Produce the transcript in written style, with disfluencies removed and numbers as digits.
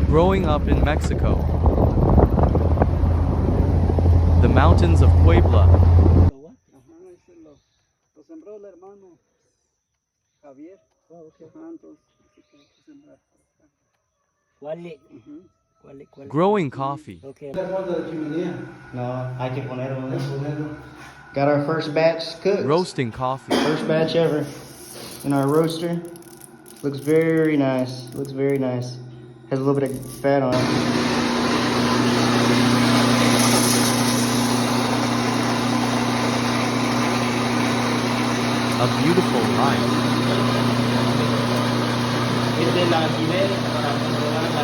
Growing up in Mexico, the mountains of Puebla, Ajá, ese lo sembró el hermano Javier. Oh, okay. Ajá, entonces se quedó que sembrar por acá. ¿Cuál? Ujú. ¿Cuál? growing coffee, Okay. No, hay que ponerlo. Got our first batch cooked. roasting coffee, First batch ever in our roaster. Looks very nice. Looks very nice. Has a little bit of fat on it. a beautiful life. Es de la alquiler para controlar la